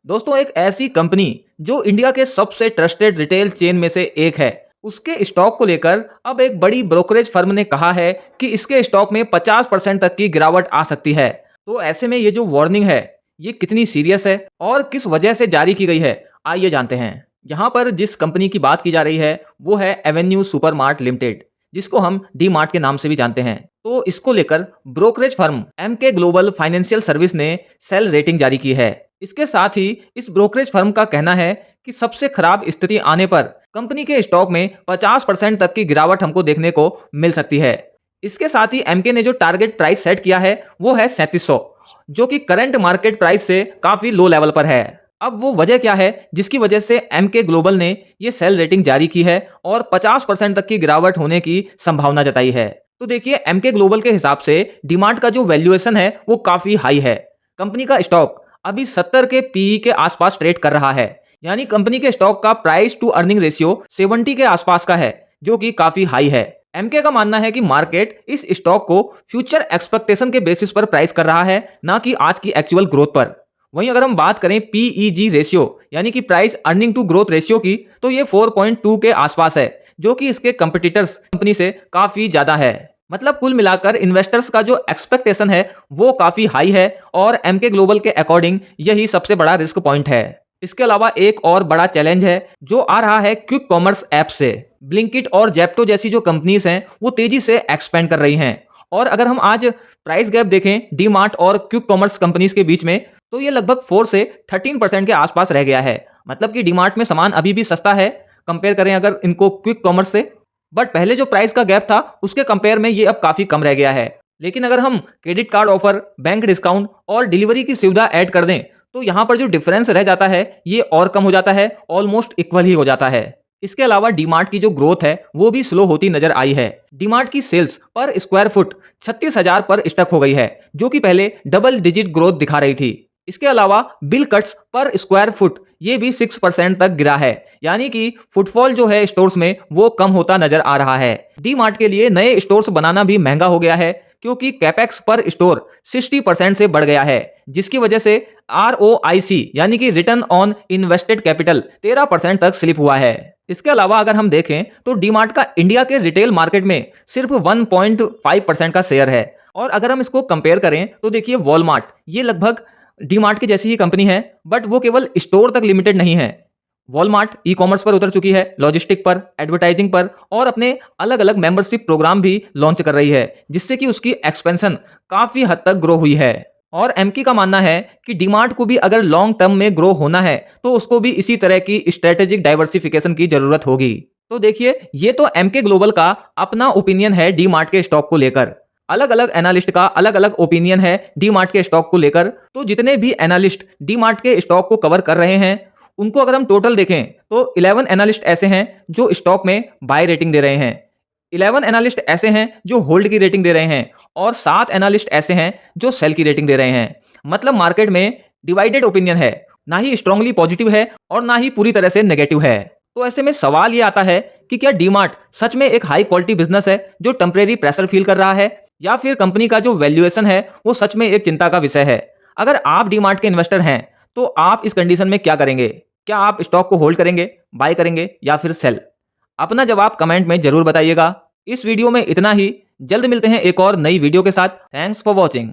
दोस्तों, एक ऐसी कंपनी जो इंडिया के सबसे ट्रस्टेड रिटेल चेन में से एक है, उसके स्टॉक को लेकर अब एक बड़ी ब्रोकरेज फर्म ने कहा है कि इसके स्टॉक में 50% तक की गिरावट आ सकती है। तो ऐसे में ये जो वार्निंग है, ये कितनी सीरियस है और किस वजह से जारी की गई है, आइए जानते हैं। यहाँ पर जिस कंपनी की बात की जा रही है वो है एवेन्यू सुपरमार्ट लिमिटेड, जिसको हम डी मार्ट के नाम से भी जानते हैं। तो इसको लेकर brokerage firm Emkay global financial service ने सेल रेटिंग जारी की है। इसके साथ ही इस ब्रोकरेज फर्म का कहना है कि सबसे खराब स्थिति आने पर कंपनी के स्टॉक में 50% तक की गिरावट हमको देखने को मिल सकती है। इसके साथ ही एमके ने जो टारगेट प्राइस सेट किया है वो है 3700, जो कि करंट मार्केट प्राइस से काफी लो लेवल पर है। अब वो वजह क्या है जिसकी वजह से एमके ग्लोबल ने ये सेल रेटिंग जारी की है और 50% तक की गिरावट होने की संभावना जताई है। तो देखिए, एमके ग्लोबल के हिसाब से डीमार्ट का जो वैल्यूएशन है वो काफी हाई है। कंपनी का स्टॉक अभी 70 के पीई के आसपास ट्रेड कर रहा है, यानी कंपनी के स्टॉक का प्राइस टू अर्निंग रेशियो 70 के आसपास का है, जो कि काफी हाई है। एमके का मानना है कि मार्केट इस स्टॉक को फ्यूचर एक्सपेक्टेशन के बेसिस पर प्राइस कर रहा है, ना कि आज की एक्चुअल ग्रोथ पर। वहीं अगर हम बात करें पीईजी रेशियो यानी कि price earning to growth ratio की, तो ये 4.2 के आसपास है, जो कि इसके कंपटीटर्स कंपनी से काफी ज्यादा है। मतलब कुल मिलाकर इन्वेस्टर्स का जो एक्सपेक्टेशन है वो काफी हाई है और एमके ग्लोबल के अकॉर्डिंग यही सबसे बड़ा रिस्क पॉइंट है। इसके अलावा एक और बड़ा चैलेंज है जो आ रहा है क्विक कॉमर्स ऐप से। ब्लिंकिट और जेप्टो जैसी जो कंपनीज हैं वो तेजी से एक्सपेंड कर रही हैं, और अगर हम आज प्राइस गैप देखें डी मार्ट और क्विक कॉमर्स कंपनीज के बीच में, तो ये लगभग 4 से 13% के आसपास रह गया है। मतलब कि डी मार्ट में सामान अभी भी सस्ता है कंपेयर करें अगर इनको क्विक कॉमर्स से, बट पहले जो प्राइस का गैप था उसके कंपेयर में ये अब काफी कम रह गया है। लेकिन अगर हम credit card offer, bank discount और डिलीवरी की सुविधा ऐड कर दें, तो यहाँ पर जो डिफरेंस रह जाता है ये और कम हो जाता है, ऑलमोस्ट इक्वल ही हो जाता है। इसके अलावा डीमार्ट की जो ग्रोथ है वो भी स्लो होती नजर आई है। डीमार्ट की सेल्स पर स्क्वायर फुट 36,000 पर स्टक हो गई है, जो कि पहले डबल डिजिट ग्रोथ दिखा रही थी। इसके अलावा बिल कट्स पर स्क्वायर फुट ये भी 6% तक गिरा है, यानी कि फुटफॉल जो है स्टोर्स में वो कम होता नजर आ रहा है। डी मार्ट के लिए नए स्टोर्स बनाना भी महंगा हो गया है, क्योंकि कैपेक्स पर स्टोर 60% से बढ़ गया है, जिसकी वजह से ROIC यानी कि रिटर्न ऑन इन्वेस्टेड कैपिटल 13% तक स्लिप हुआ है। इसके अलावा अगर हम देखें तो डी मार्ट का इंडिया के रिटेल मार्केट में सिर्फ 1.5% का शेयर है। और अगर हम इसको कंपेयर करें तो देखिए, वॉलमार्ट ये लगभग डी मार्ट की जैसी ही कंपनी है, बट वो केवल स्टोर तक लिमिटेड नहीं है। वॉलमार्ट ई कॉमर्स पर उतर चुकी है, लॉजिस्टिक पर, एडवर्टाइजिंग पर, और अपने अलग अलग मेंबरशिप प्रोग्राम भी लॉन्च कर रही है, जिससे कि उसकी एक्सपेंशन काफी हद तक ग्रो हुई है। और एमकी का मानना है कि डीमार्ट को भी अगर लॉन्ग टर्म में ग्रो होना है तो उसको भी इसी तरह की स्ट्रेटेजिक डाइवर्सिफिकेशन की जरूरत होगी। तो देखिए, ये तो एमके ग्लोबल का अपना ओपिनियन है डी मार्ट के स्टॉक को लेकर। अलग अलग एनालिस्ट का अलग अलग ओपिनियन है डी मार्ट के स्टॉक को लेकर। तो जितने भी एनालिस्ट डी मार्ट के स्टॉक को कवर कर रहे हैं, उनको अगर हम टोटल देखें तो 11 एनालिस्ट ऐसे हैं जो स्टॉक में बाय रेटिंग दे रहे हैं, 11 एनालिस्ट ऐसे हैं जो होल्ड की रेटिंग दे रहे हैं, और 7 एनालिस्ट ऐसे हैं जो सेल की रेटिंग दे रहे हैं। मतलब मार्केट में डिवाइडेड ओपिनियन है, ना ही स्ट्रांगली पॉजिटिव है और ना ही पूरी तरह से नेगेटिव है। तो ऐसे में सवाल ये आता है कि क्या डीमार्ट सच में एक हाई क्वालिटी बिजनेस है जो टेम्परेरी प्रेशर फील कर रहा है, या फिर कंपनी का जो वैल्यूएशन है वो सच में एक चिंता का विषय है। अगर आप डीमार्ट के इन्वेस्टर हैं तो आप इस कंडीशन में क्या करेंगे? क्या आप स्टॉक को होल्ड करेंगे, बाय करेंगे, या फिर सेल? अपना जवाब कमेंट में जरूर बताइएगा। इस वीडियो में इतना ही। जल्द मिलते हैं एक और नई वीडियो के साथ। Thanks for watching.